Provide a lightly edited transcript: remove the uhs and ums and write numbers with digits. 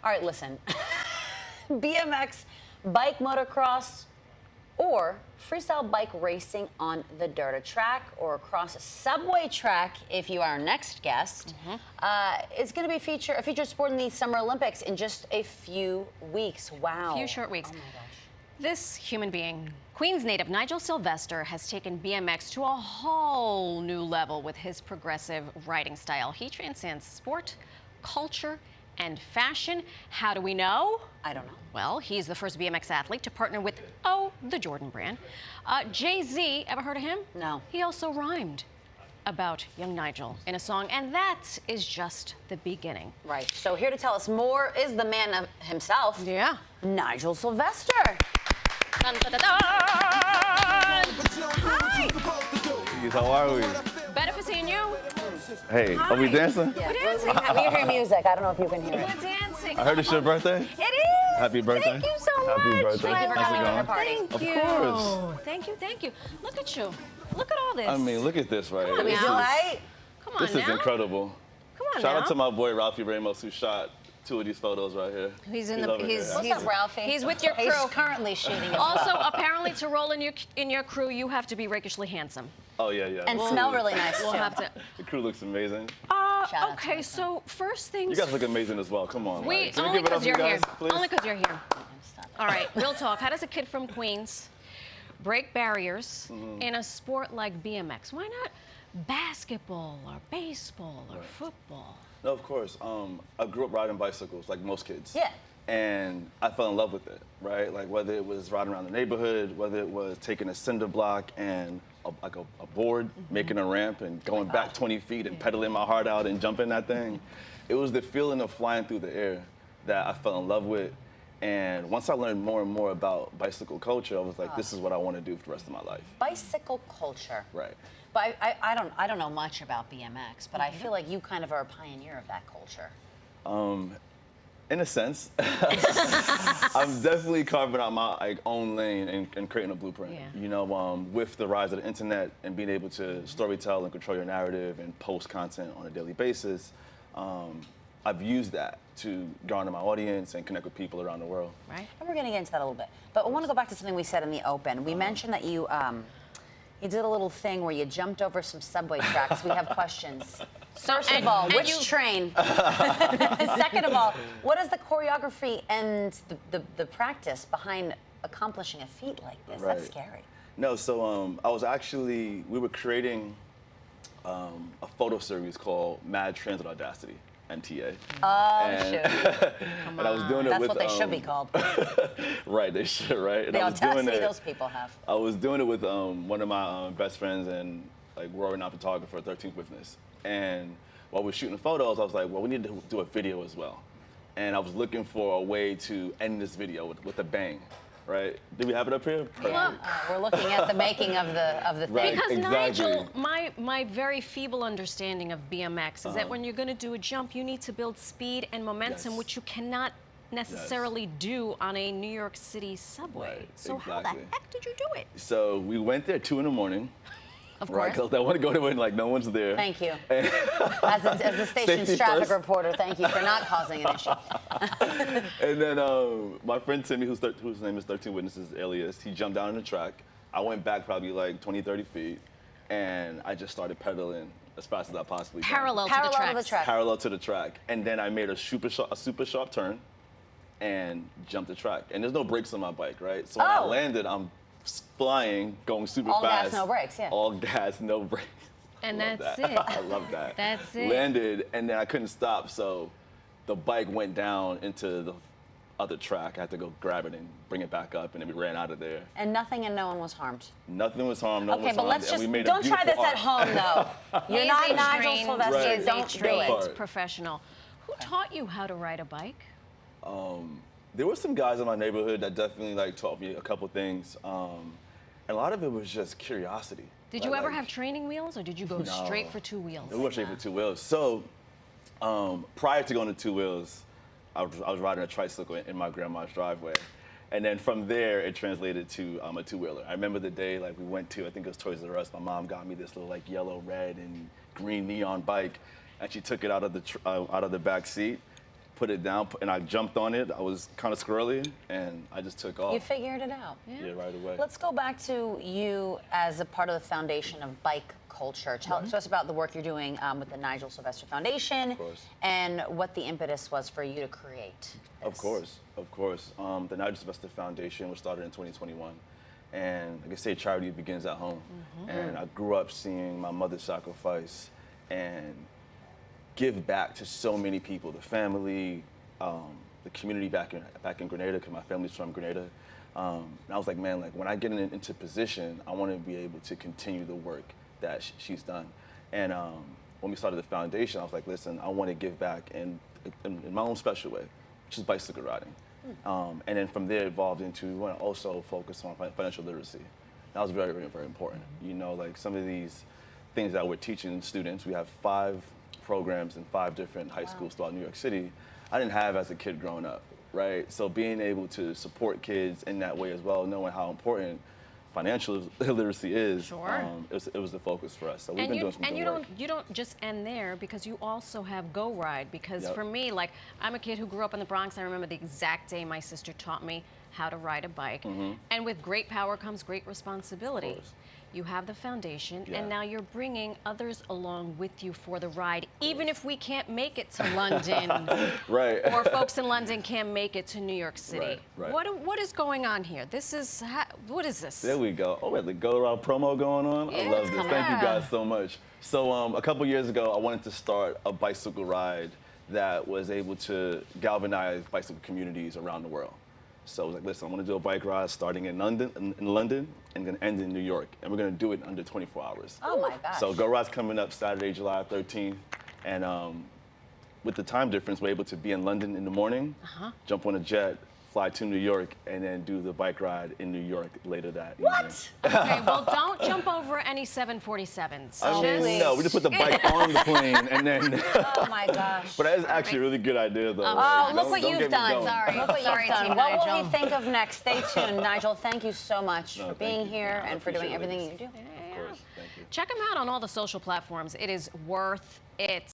All right, listen. BMX, bike motocross, or freestyle bike racing on the dirt, a track or across a subway track, if you are our next guest. It's going to be a featured sport in the Summer Olympics in just a few weeks. Wow. A few short weeks. Oh my gosh. This human being, Queens native Nigel Sylvester, has taken BMX to a whole new level with his progressive riding style. He transcends sport, culture, and fashion. How do we know? I don't know. Well, he's the first BMX athlete to partner with, the Jordan brand. Jay-Z, ever heard of him? No. He also rhymed about young Nigel in a song, and that is just the beginning. Right. So here to tell us more is the man himself. Yeah. Nigel Sylvester. Dun, dun, dun, dun. Hi. How are we? Better for seeing you. Hey, are we dancing? Yeah, We're dancing. we hear music. I don't know if you can hear it. We're dancing. I heard it's your birthday. It is. Happy birthday. Thank you so much. Happy birthday. Thank you for How's coming it to our going? party. Thank Of you. course. Thank you, thank you. Look at you. Look at all this. I mean, look at this right Come on here. now. Right? Come on This now. is incredible. Come on Shout now. out to my boy Ralphie Ramos who shot 2 of these photos right here. He's in We the. love it He's, here. What's up, Ralphie? He's with your crew. He's currently shooting it. Also, apparently, to roll in your crew, you have to be rakishly handsome. Oh yeah, yeah. And smell really nice, We'll too. have to. The crew looks amazing. Shout out to Okay, my so first things. You guys look amazing as well. Come on. We like, can we only give it up because for you're you here. guys, please? Only because you're here. Stop. All right, real talk. How does a kid from Queens break barriers in a sport like BMX? Why not basketball or baseball or football? No, of course. I grew up riding bicycles like most kids. Yeah. And I fell in love with it, right? Like whether it was riding around the neighborhood, whether it was taking a cinder block and a board, making a ramp and going back 20 feet and pedaling my heart out and jumping that thing. It was the feeling of flying through the air that I fell in love with. And once I learned more and more about bicycle culture, I was like, this is what I want to do for the rest of my life. Bicycle culture. Right. But I don't know much about BMX, but I feel like you kind of are a pioneer of that culture. In a sense, I'm definitely carving out my own lane and creating a blueprint. Yeah. You know, with the rise of the internet and being able to storytell and control your narrative and post content on a daily basis, I've used that to garner my audience and connect with people around the world. Right. And we're going to get into that a little bit. But I want to go back to something we said in the open. We mentioned that you did a little thing where you jumped over some subway tracks. We have questions. First of all, which train? Second of all, what is the choreography and the practice behind accomplishing a feat like this? Right. That's scary. No, so we were creating a photo series called Mad Transit Audacity, MTA. Oh, shoot. And I was doing it That's with, what they should be called. Right, they should, right? And The I was doing audacity it. those people have. I was doing it with one of my best friends and like world-renowned photographer, 13th Witness. And while we were shooting photos, I was like, well, we need to do a video as well. And I was looking for a way to end this video with a bang, right? Do we have it up here? Perfect. Yeah, we're looking at the making of the thing. Right. Because exactly. Nigel, my very feeble understanding of BMX is that when you're going to do a jump, you need to build speed and momentum, Yes. which you cannot necessarily do on a New York City subway. Right, So how the exactly. heck did you do it? So we went there 2 in the morning. Of Right, course. because I want to go to when like no one's there. Thank you. As the station's Safety traffic first. reporter, thank you for not causing an issue. And then my friend Timmy, whose name is 13 Witnesses alias, he jumped down on the track. I went back probably like 20, 30 feet, and I just started pedaling as fast as I possibly can. Parallel to the Parallel to tracks. the track. Parallel to the track. And then I made a super sharp turn and jumped the track. And there's no brakes on my bike, right? So when I Oh. landed, I'm flying, going super All fast. gas, no brakes, yeah. All gas, no brakes. And I love that's that. it. I love that. That's it. Landed, and then I couldn't stop, so the bike went down into the other track. I had to go grab it and bring it back up, and then we ran out of there. And nothing and no one was harmed. Nothing was harmed, no one Okay, was but harmed, let's and just, we made a don't try this beautiful at art. home, though. You're He's not a Nigel trained- Sylvester, Right. He's a don't do trained it. professional. Who taught you how to ride a bike? There were some guys in my neighborhood that definitely like taught me a couple things. And a lot of it was just curiosity. Did Right, you ever like- have training wheels, or did you go No. straight for 2 wheels? We went straight for 2 wheels. So prior to going to 2 wheels, I was riding a tricycle in my grandma's driveway. And then from there, it translated to a 2-wheeler. I remember the day like we went to, I think it was Toys R Us. My mom got me this little like yellow, red, and green neon bike, and she took it out of the back seat. put it down, and I jumped on it. I was kind of squirrely, and I just took off. You figured it out. Yeah, right away. Let's go back to you as a part of the foundation of bike culture. Tell us about the work you're doing with the Nigel Sylvester Foundation, Of course. and what the impetus was for you to create this. Of course, of course. The Nigel Sylvester Foundation was started in 2021. And like I say, charity begins at home. And I grew up seeing my mother sacrifice and give back to so many people, the family, the community back in Grenada, because my family's from Grenada. And I was like, man, like when I get into position, I want to be able to continue the work that she's done. And when we started the foundation, I was like, listen, I want to give back in my own special way, which is bicycle riding. And then from there, it evolved into we want to also focus on financial literacy. That was very, very, very important. You know, like some of these things that we're teaching students, we have 5 programs in 5 different high schools throughout New York City. I didn't have as a kid growing up, right? So being able to support kids in that way as well, knowing how important financial literacy is, it was the focus for us. So we've been doing some good work. You don't just end there, because you also have Go Ride. Because for me, like, I'm a kid who grew up in the Bronx. I remember the exact day my sister taught me how to ride a bike. And with great power comes great responsibility. You have the foundation, and now you're bringing others along with you for the ride, even if we can't make it to London, or folks in London can't make it to New York City. What is going on here? This is, what is this? There we go. Oh, we had the Go Ride promo going on. I love this. Thank you guys so much. So a couple years ago, I wanted to start a bicycle ride that was able to galvanize bicycle communities around the world. So I was like, listen, I'm going to do a bike ride starting in London, and going to end in New York. And we're going to do it in under 24 hours. Oh, my gosh. So Go Ride's coming up Saturday, July 13th. And with the time difference, we're able to be in London in the morning, jump on a jet, fly to New York, and then do the bike ride in New York later that evening. Okay, well, don't jump over any 747s. I mean, no, we just put the bike on the plane, and then... Oh, my gosh. But that is actually a really good idea, though. Oh, look what you've done. Sorry. Look what Sorry, you've done. Team What will Nigel. we think of next? Stay tuned. Nigel, thank you so much for being here I and for doing appreciate everything it. you do. Of course. Thank you. Check him out on all the social platforms. It is worth it.